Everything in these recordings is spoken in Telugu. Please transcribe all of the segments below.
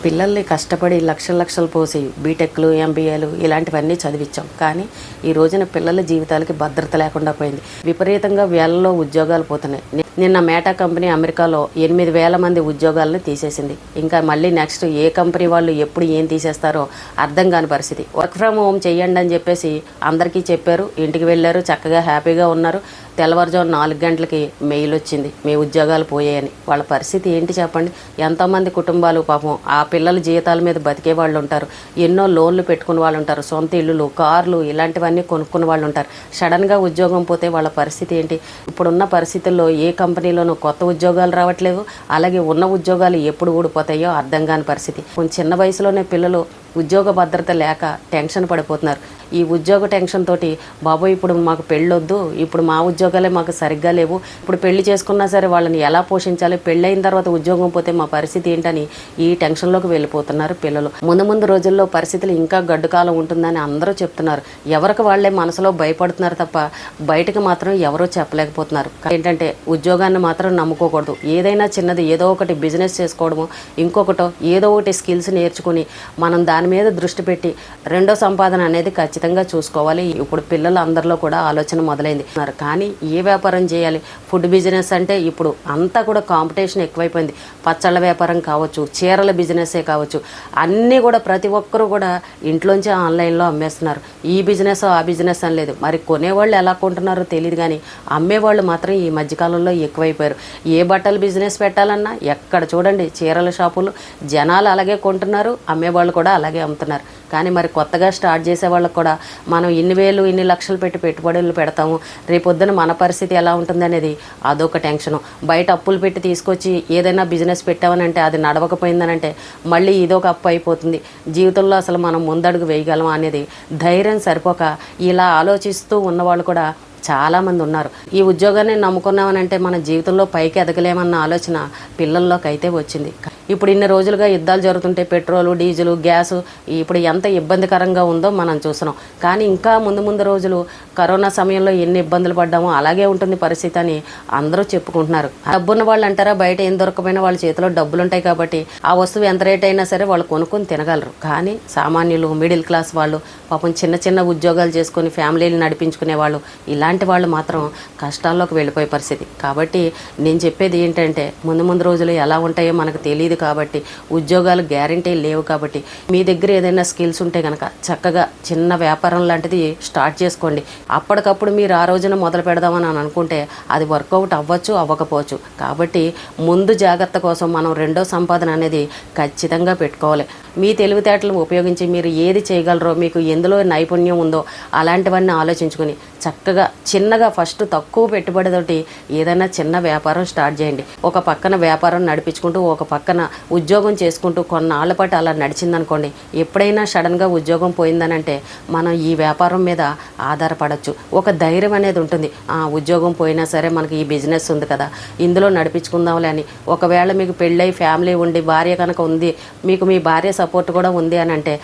పిల్లల్ని కష్టపడి లక్షలు పోసి బీటెక్లు ఎంబీఏలు ఇలాంటివన్నీ చదివించాం. కానీ ఈ రోజున పిల్లల జీవితాలకి భద్రత లేకుండా పోయింది. విపరీతంగా వేలలో ఉద్యోగాలు పోతున్నాయి. నిన్న మేటా కంపెనీ అమెరికాలో 8,000 మంది ఉద్యోగాలను తీసేసింది. ఇంకా మళ్ళీ నెక్స్ట్ ఏ కంపెనీ వాళ్ళు ఎప్పుడు ఏం తీసేస్తారో అర్థం కాని పరిస్థితి. వర్క్ ఫ్రమ్ హోమ్ చెయ్యండి అని చెప్పేసి అందరికీ చెప్పారు. ఇంటికి వెళ్ళారు, చక్కగా హ్యాపీగా ఉన్నారు. తెల్లవారుజాము 4 గంటలకి మెయిల్ వచ్చింది, మీ ఉద్యోగాలు పోయాయని. వాళ్ళ పరిస్థితి ఏంటి చెప్పండి? ఎంతోమంది కుటుంబాలు పాపం ఆ పిల్లల జీతాల మీద బతికే వాళ్ళు ఉంటారు. ఎన్నో లోన్లు పెట్టుకున్న వాళ్ళు ఉంటారు. సొంత ఇల్లులు, కార్లు ఇలాంటివన్నీ కొనుక్కున్న వాళ్ళు ఉంటారు. సడన్గా ఉద్యోగం పోతే వాళ్ళ పరిస్థితి ఏంటి? ఇప్పుడున్న పరిస్థితుల్లో ఏ కంపెనీలోనూ కొత్త ఉద్యోగాలు రావట్లేవు. అలాగే ఉన్న ఉద్యోగాలు ఎప్పుడు ఊడిపోతాయో అర్థం కాని పరిస్థితి. కొంచెం చిన్న వయసులోనే పిల్లలు ఉద్యోగ భద్రత లేక టెన్షన్ పడిపోతున్నారు. ఈ ఉద్యోగ టెన్షన్ తోటి బాబోయ్ ఇప్పుడు మాకు పెళ్ళొద్దు, ఇప్పుడు మా ఉద్యోగాలే మాకు సరిగ్గా లేవు, ఇప్పుడు పెళ్లి చేసుకున్నా సరే వాళ్ళని ఎలా పోషించాలి, పెళ్ళైన తర్వాత ఉద్యోగం పోతే మా పరిస్థితి ఏంటని ఈ టెన్షన్లోకి వెళ్ళిపోతున్నారు పిల్లలు. ముందు రోజుల్లో పరిస్థితులు ఇంకా గడ్డుకాలం ఉంటుందని అందరూ చెప్తున్నారు. ఎవరికి వాళ్ళే మనసులో భయపడుతున్నారు తప్ప బయటకు మాత్రం ఎవరూ చెప్పలేకపోతున్నారు. ఏంటంటే ఉద్యోగాన్ని మాత్రం నమ్ముకోకూడదు. ఏదైనా చిన్నది ఏదో ఒకటి బిజినెస్ చేసుకోవడము, ఇంకొకటో ఏదో ఒకటి స్కిల్స్ నేర్చుకుని మనం దాని మీద దృష్టి పెట్టి రెండో సంపాదన అనేది ఖచ్చితంగా చూసుకోవాలి. ఇప్పుడు పిల్లలు అందరిలో కూడా ఆలోచన మొదలైంది. కానీ ఏ వ్యాపారం చేయాలి? ఫుడ్ బిజినెస్ అంటే ఇప్పుడు అంతా కూడా కాంపిటీషన్ ఎక్కువైపోయింది. పచ్చళ్ళ వ్యాపారం కావచ్చు, చీరల బిజినెస్సే కావచ్చు, అన్నీ కూడా ప్రతి ఒక్కరూ కూడా ఇంట్లోంచే ఆన్లైన్లో అమ్మేస్తున్నారు. ఈ బిజినెస్ ఆ బిజినెస్ అని లేదు. మరి కొనేవాళ్ళు ఎలా కొంటున్నారో తెలియదు, కానీ అమ్మేవాళ్ళు మాత్రం ఈ మధ్యకాలంలో ఎక్కువైపోయారు. ఏ బట్టల బిజినెస్ పెట్టాలన్నా ఎక్కడ చూడండి చీరల షాపులు, జనాలు అలాగే కొంటున్నారు, అమ్మేవాళ్ళు కూడా అలాగే అమ్ముతున్నారు. కానీ మరి కొత్తగా స్టార్ట్ చేసే వాళ్ళకు కూడా మనం ఇన్ని లక్షలు పెట్టి పెట్టుబడులు పెడతాము, రేపొద్దున మన పరిస్థితి ఎలా ఉంటుంది అనేది అదొక టెన్షను. బయట అప్పులు పెట్టి తీసుకొచ్చి ఏదైనా బిజినెస్ పెట్టామనంటే అది నడవకపోయిందనంటే మళ్ళీ ఇదొక అప్పు అయిపోతుంది. జీవితంలో అసలు మనం ముందడుగు వేయగలం అనేది ధైర్యం సరిపోక ఇలా ఆలోచిస్తూ ఉన్నవాళ్ళు కూడా చాలామంది ఉన్నారు. ఈ ఉద్యోగాన్ని నమ్ముకున్నామనంటే మన జీవితంలో పైకి ఎదగలేమన్న ఆలోచన పిల్లల్లోకి అయితే వచ్చింది. ఇప్పుడు ఇన్ని రోజులుగా యుద్ధాలు జరుగుతుంటే పెట్రోలు, డీజిల్, గ్యాసు ఇప్పుడు ఎంత ఇబ్బందికరంగా ఉందో మనం చూస్తున్నాం. కానీ ఇంకా ముందు రోజులు కరోనా సమయంలో ఎన్ని ఇబ్బందులు పడ్డామో అలాగే ఉంటుంది పరిస్థితి అని అందరూ చెప్పుకుంటున్నారు. డబ్బున్న వాళ్ళు అంటారా, బయట ఏం దొరకపోయినా వాళ్ళ చేతిలో డబ్బులు ఉంటాయి కాబట్టి ఆ వస్తువు ఎంత రేట్ అయినా సరే వాళ్ళు కొనుక్కొని తినగలరు. కానీ సామాన్యులు, మిడిల్ క్లాస్ వాళ్ళు, పాపం చిన్న ఉద్యోగాలు చేసుకొని ఫ్యామిలీని నడిపించుకునే వాళ్ళు, ఇలాంటి వాళ్ళు మాత్రం కష్టాల్లోకి వెళ్ళిపోయే పరిస్థితి. కాబట్టి నేను చెప్పేది ఏంటంటే ముందు రోజులు ఎలా ఉంటాయో మనకు తెలియదు. కాబట్టి ఉద్యోగాలు గ్యారంటీ లేవు. కాబట్టి మీ దగ్గర ఏదైనా స్కిల్స్ ఉంటే కనుక చక్కగా చిన్న వ్యాపారం లాంటిది స్టార్ట్ చేసుకోండి. అప్పటికప్పుడు మీరు ఆ రోజున మొదలు పెడదామని అనుకుంటే అది వర్కౌట్ అవ్వచ్చు, అవ్వకపోవచ్చు. కాబట్టి ముందు జాగ్రత్త కోసం మనం రెండో సంపాదన అనేది ఖచ్చితంగా పెట్టుకోవాలి. మీ తెలివితేటలు ఉపయోగించి మీరు ఏది చేయగలరో, మీకు ఎందులో నైపుణ్యం ఉందో అలాంటివన్నీ ఆలోచించుకొని చక్కగా చిన్నగా ఫస్ట్ తక్కువ పెట్టుబడితోటి ఏదైనా చిన్న వ్యాపారం స్టార్ట్ చేయండి. ఒక పక్కన వ్యాపారం నడిపించుకుంటూ ఒక పక్కన ఉద్యోగం చేసుకుంటూ కొన్నాళ్ళ పాటు అలా నడిచిందనుకోండి, ఎప్పుడైనా సడన్గా ఉద్యోగం పోయిందనంటే మనం ఈ వ్యాపారం మీద ఆధారపడవచ్చు. ఒక ధైర్యం అనేది ఉంటుంది. ఉద్యోగం పోయినా సరే మనకి ఈ బిజినెస్ ఉంది కదా, ఇందులో నడిపించుకుందాంలే అని. ఒకవేళ మీకు పెళ్ళై ఫ్యామిలీ ఉండి భార్య కనుక ఉంది, మీకు మీ భార్య సపోర్ట్ కూడా ఉంది అని అంటే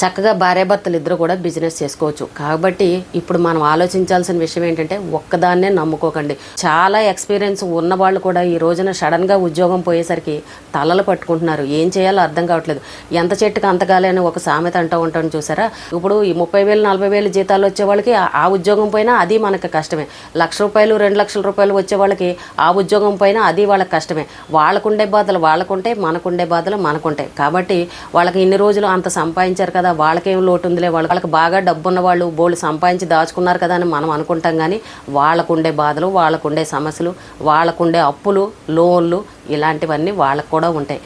చక్కగా భార్యాభర్తలు ఇద్దరు కూడా బిజినెస్ చేసుకోవచ్చు. కాబట్టి ఇప్పుడు మనం ఆలోచించాల్సిన విషయం ఏంటంటే ఒక్కదాన్నే నమ్ముకోకండి. చాలా ఎక్స్పీరియన్స్ ఉన్న వాళ్ళు కూడా ఈ రోజున సడన్గా ఉద్యోగం పోయేసరికి తలలు పట్టుకుంటున్నారు. ఏం చేయాలో అర్థం కావట్లేదు. ఎంత చెట్టుకు అంతగాలే అని ఒక సామెత అంటూ ఉంటాను చూసారా. ఇప్పుడు ఈ 30,000 40,000 జీతాలు వచ్చే వాళ్ళకి ఆ ఉద్యోగం పోయినా అది మనకు కష్టమే. ₹1,00,000 ₹2,00,000 వచ్చే వాళ్ళకి ఆ ఉద్యోగం పోయినా అది వాళ్ళకి కష్టమే. వాళ్ళకుండే బాధలు వాళ్ళకుంటే, మనకుండే బాధలు మనకుంటాయి. కాబట్టి వాళ్ళకి ఇన్ని రోజులు అంత సంపాదించారు కదా, వాళ్ళకేం లోటు ఉందిలే, వాళ్ళకి బాగా డబ్బున్న వాళ్ళు బోళ్ళు సంపాదించి దాచుకున్నారు కదా అని మనం అనుకుంటాం. కానీ వాళ్ళకుండే బాధలు, వాళ్ళకుండే సమస్యలు, వాళ్ళకుండే అప్పులు, లోన్లు ఇలాంటివన్నీ వాళ్ళకు కూడా ఉంటాయి.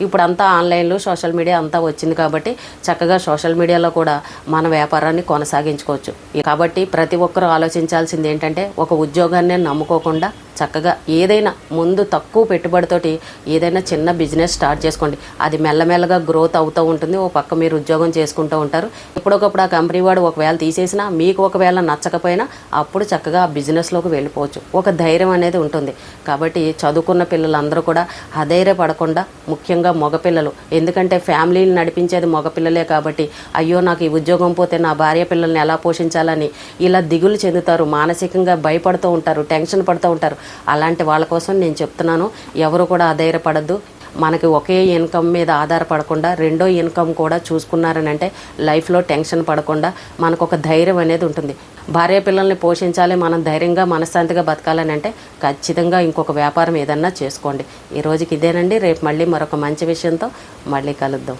ఇప్పుడు అంతా ఆన్లైన్లో సోషల్ మీడియా అంతా వచ్చింది కాబట్టి చక్కగా సోషల్ మీడియాలో కూడా మన వ్యాపారాన్ని కొనసాగించుకోవచ్చు. కాబట్టి ప్రతి ఒక్కరూ ఆలోచించాల్సింది ఏంటంటే ఒక ఉద్యోగాన్ని నమ్ముకోకుండా చక్కగా ఏదైనా ముందు తక్కువ పెట్టుబడితోటి ఏదైనా చిన్న బిజినెస్ స్టార్ట్ చేసుకోండి. అది మెల్లమెల్లగా గ్రోత్ అవుతూ ఉంటుంది. ఓ పక్క మీరు ఉద్యోగం చేసుకుంటూ ఉంటారు. ఎప్పుడొకప్పుడు ఆ కంపెనీ వాడు ఒకవేళ తీసేసినా, మీకు ఒకవేళ నచ్చకపోయినా అప్పుడు చక్కగా ఆ బిజినెస్లోకి వెళ్ళిపోవచ్చు. ఒక ధైర్యం అనేది ఉంటుంది. కాబట్టి చదువుకున్న పిల్లలందరూ కూడా అధైర్యపడకుండా, ముఖ్యంగా మగపిల్లలు, ఎందుకంటే ఫ్యామిలీని నడిపించేది మగపిల్లలే కాబట్టి అయ్యో నాకు ఈ ఉద్యోగం పోతే నా భార్య పిల్లల్ని ఎలా పోషించాలని ఇలా దిగులు చెందుతారు, మానసికంగా భయపడుతూ ఉంటారు, టెన్షన్ పడుతూ ఉంటారు. అలాంటి వాళ్ళ కోసం నేను చెప్తున్నాను, ఎవరు కూడా అధైర్యపడద్దు. మనకి ఒకే ఇన్కమ్ మీద ఆధారపడకుండా రెండో ఇన్కమ్ కూడా చూసుకున్నారని అంటే లైఫ్లో టెన్షన్ పడకుండా మనకు ఒక ధైర్యం అనేది ఉంటుంది. భార్య పిల్లల్ని పోషించాలి, మనం ధైర్యంగా మనశ్శాంతిగా బతకాలని అంటే ఖచ్చితంగా ఇంకొక వ్యాపారం ఏదన్నా చేసుకోండి. ఈ రోజుకి ఇదేనండి. రేపు మళ్ళీ మరొక మంచి విషయంతో మళ్ళీ కలుద్దాం.